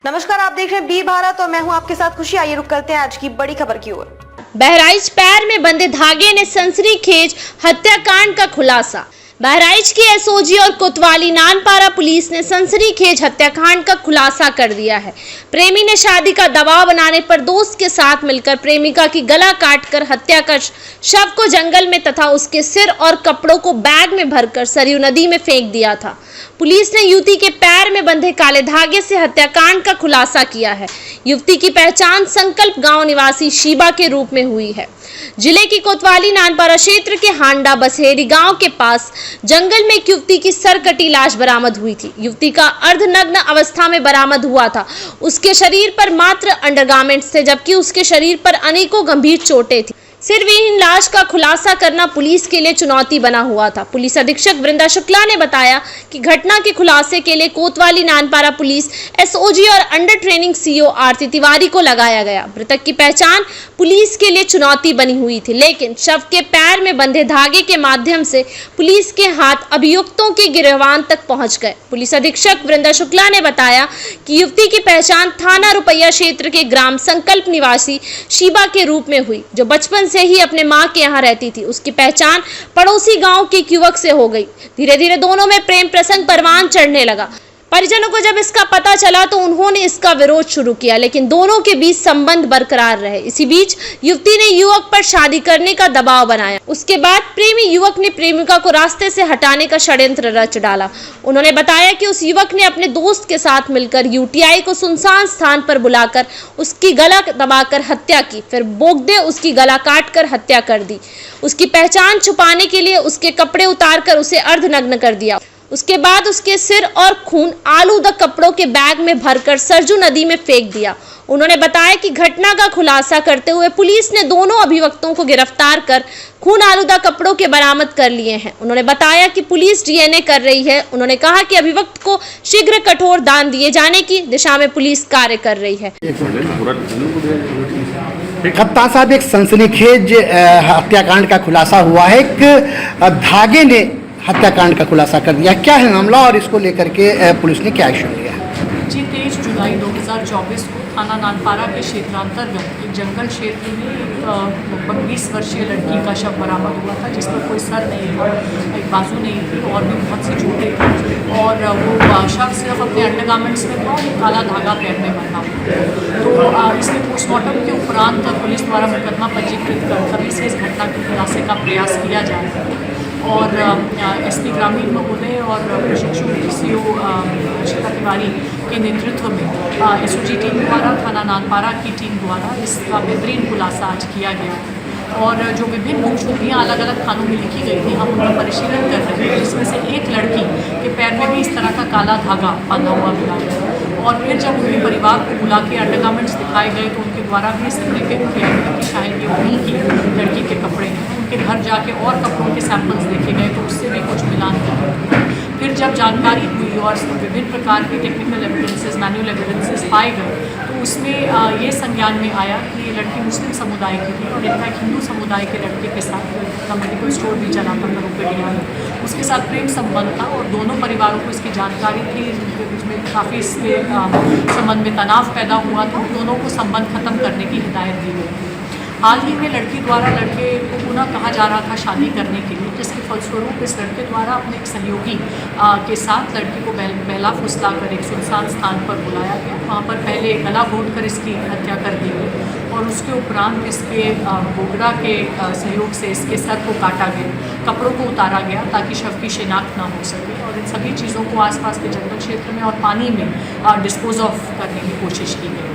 नमस्कार, आप देख रहे हैं बी भारत और मैं हूं आपके साथ खुशी। आइए रुक करते हैं आज की बड़ी खबर की ओर। बहराइच पैर में बंधे धागे ने सनसनीखेज हत्याकांड का खुलासा। बहराइच की एसओजी और कोतवाली नानपारा पुलिस ने सनसनीखेज हत्याकांड का खुलासा कर दिया है। प्रेमी ने शादी का दबाव बनाने पर दोस्त के साथ मिलकर प्रेमिका की गला काटकर हत्या कर शव को जंगल में तथा उसके सिर और कपड़ों को बैग में भरकर सरयू नदी में फेंक दिया था। पुलिस ने युवती के पैर में बंधे काले धागे से हत्याकांड का खुलासा किया है। युवती की पहचान संकल्प गांव निवासी शीबा के रूप में हुई है। जिले की कोतवाली नानपारा क्षेत्र के हांडा बसेरी गांव के पास जंगल में एक युवती की सरकटी लाश बरामद हुई थी। युवती का अर्धनग्न अवस्था में बरामद हुआ था। उसके शरीर पर मात्र अंडरगारमेंट्स थे, जबकि उसके शरीर पर अनेकों गंभीर चोटें थी। सिरविहीन लाश का खुलासा करना पुलिस के लिए चुनौती बना हुआ था। पुलिस अधीक्षक वृंदा शुक्ला ने बताया कि घटना के खुलासे के लिए कोतवाली नानपारा पुलिस एसओजी और under training CO Aarti Tiwari को लगाया गया। मृतक की पहचान पुलिस के लिए चुनौती बनी हुई थी, लेकिन शव के पैर में बंधे धागे के माध्यम से पुलिस के हाथ अभियुक्तों के गिरफ्तार तक पहुंच गए। पुलिस अधीक्षक वृंदा शुक्ला ने बताया कि युवती की पहचान थाना रुपैया क्षेत्र के ग्राम संकल्प निवासी शीबा के रूप में हुई, जो बचपन से ही अपने मां के यहां रहती थी। उसकी पहचान पड़ोसी गांव के एक युवक से हो गई। धीरे धीरे दोनों में प्रेम प्रसंग परवान चढ़ने लगा। परिजनों को जब इसका पता चला तो उन्होंने इसका विरोध शुरू किया, लेकिन दोनों के बीच संबंध बरकरार रहे। इसी बीच युवती ने युवक पर शादी करने का दबाव बनाया। उसके बाद प्रेमी युवक ने प्रेमिका को रास्ते से हटाने का षड्यंत्र रच डाला। उन्होंने बताया कि उस युवक ने अपने दोस्त के साथ मिलकर यूटीआई को सुनसान स्थान पर बुलाकर उसकी गला दबाकर हत्या की, फिर बोगदे उसकी गला काटकर हत्या कर दी। उसकी पहचान छुपाने के लिए उसके कपड़े उतारकर उसे अर्धनग्न कर दिया। उसके बाद उसके सिर और खून आलूदा कपड़ों के बैग में भरकर सरजू नदी में फेंक दिया। उन्होंने बताया कि घटना का खुलासा करते हुए पुलिस ने दोनों अभियुक्तों को गिरफ्तार कर खून आलूदा कपड़ों के बरामद कर लिए हैं। उन्होंने बताया कि पुलिस डीएनए कर रही है। उन्होंने कहा कि अभियुक्त को शीघ्र कठोर दान दिए जाने की दिशा में पुलिस कार्य कर रही है। कप्तान साहब, एक सनसनीखेज हत्याकांड का खुलासा हुआ है। एक धागे ने हत्याकांड का खुलासा कर दिया। क्या है मामला और इसको लेकर के पुलिस ने क्या एक्शन लिया? जी, 23 जुलाई 2024 को थाना नानपारा के क्षेत्रांतर्गत एक जंगल क्षेत्र में लगभग 20 वर्षीय लड़की का शव बरामद हुआ था, जिस पर कोई सर नहीं था, एक बाजू नहीं थी और भी बहुत सी चोटें थी। और वो शव सिर्फ अपने अंडरगारमेंट्स में था और एक काला धागा पैर में बंधा हुआ। तो इसमें पोस्टमार्टम के उपरांत पुलिस द्वारा मुकदमा पंजीकृत कर सभी से इस घटना के खुलासे का प्रयास किया जा रहा है। और एसपी ग्रामीण महोदय और प्रशिक्षु सीओ शिखा तिवारी के नेतृत्व में एसओजी टीम द्वारा, थाना नानपारा की टीम द्वारा इसका बेहतरीन खुलासा आज किया गया। और जो विभिन्न गुमशुदगियाँ अलग अलग थानों में लिखी गई थी, हम उनका परिशीलन कर रहे हैं, जिसमें से एक लड़की के पैर में भी इस तरह का काला धागा बांधा हुआ मिला है। और फिर जब उनके परिवार को बुला के अंडरगारमेंट्स दिखाए गए तो उनके द्वारा भी संदिग्ध किया गया कि शायद ये उन्हीं की लड़की के कपड़े हैं। उनके घर जाके और कपड़ों के सैंपल्स देखे गए तो उससे भी कुछ मिलान कर। फिर जब जानकारी हुई और विभिन्न प्रकार के टेक्निकल एविडेंसेस, मैनुअल एविडेंसेस पाए गए, तो उसमें ये संज्ञान में आया कि ये लड़की मुस्लिम समुदाय की थी और इनफैक्ट हिंदू समुदाय के लड़के के साथ का मेडिकल स्टोर भी चलाता था रुपये, उसके साथ प्रेम संबंध था और दोनों परिवारों को इसकी जानकारी थी। इसमें काफ़ी इसके संबंध में तनाव पैदा हुआ था। दोनों को संबंध खत्म करने की हिदायत दी गई। हाल ही में लड़की द्वारा लड़के को पुनः कहा जा रहा था शादी करने के लिए, जिसके फलस्वरूप इस लड़के द्वारा अपने एक सहयोगी के साथ लड़की को बहला फुसला कर एक सुनसान स्थान पर बुलाया गया। वहाँ पर पहले गला घोंट कर इसकी हत्या कर दी गई और उसके उपरांत इसके बोगड़ा के सहयोग से इसके सर को काटा गया, कपड़ों को उतारा गया ताकि शव की शिनाख्त ना हो सके। और इन सभी चीज़ों को आसपास के जंगल क्षेत्र में और पानी में डिस्पोज ऑफ करने की कोशिश की गई।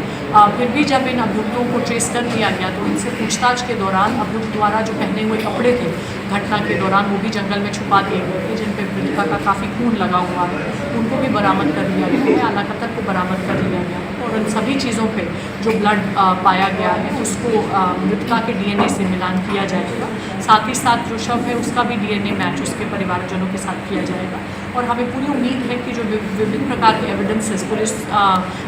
फिर भी जब इन अभियुक्तों को ट्रेस कर लिया गया तो इनसे पूछताछ के दौरान अभियुक्त द्वारा जो पहने हुए कपड़े थे घटना के दौरान वो भी जंगल में छुपा दिए गए थे, जिन पर मृतका का काफ़ी खून लगा हुआ है, उनको भी बरामद कर लिया गया है। अलाकतर को बरामद कर लिया गया है और इन सभी चीज़ों पे जो ब्लड पाया गया है उसको मृतका के डीएनए से मिलान किया जाएगा। साथ ही साथ जो शव है उसका भी डीएनए मैच उसके परिवारजनों के साथ किया जाएगा। और हमें पूरी उम्मीद है कि जो विभिन्न प्रकार के एविडेंसेस पुलिस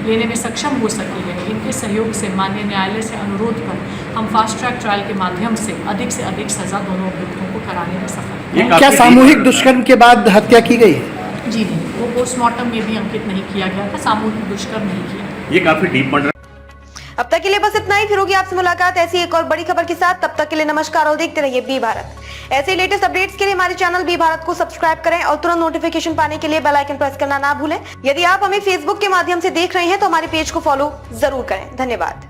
लेने में सक्षम हो सकी है, इनके सहयोग से माननीय न्यायालय से अनुरोध कर हम फास्ट ट्रैक ट्रायल के माध्यम से अधिक सजा दोनों अभियुक्तों को कराने में सफल। क्या सामूहिक दुष्कर्म के बाद हत्या की गई है? जी नहीं, वो पोस्टमार्टम में भी अंकित नहीं किया गया था, सामूहिक दुष्कर्म नहीं किया। ये काफ़ी डीप मर्डर। अब तक के लिए बस इतना ही, फिर होगी आपसे मुलाकात ऐसी एक और बड़ी खबर के साथ। तब तक के लिए नमस्कार और देखते रहिए बी भारत। ऐसे लेटेस्ट अपडेट्स के लिए हमारे चैनल बी भारत को सब्सक्राइब करें और तुरंत नोटिफिकेशन पाने के लिए बेल आइकन प्रेस करना ना भूलें। यदि आप हमें फेसबुक के माध्यम से देख रहे हैं तो हमारे पेज को फॉलो जरूर करें। धन्यवाद।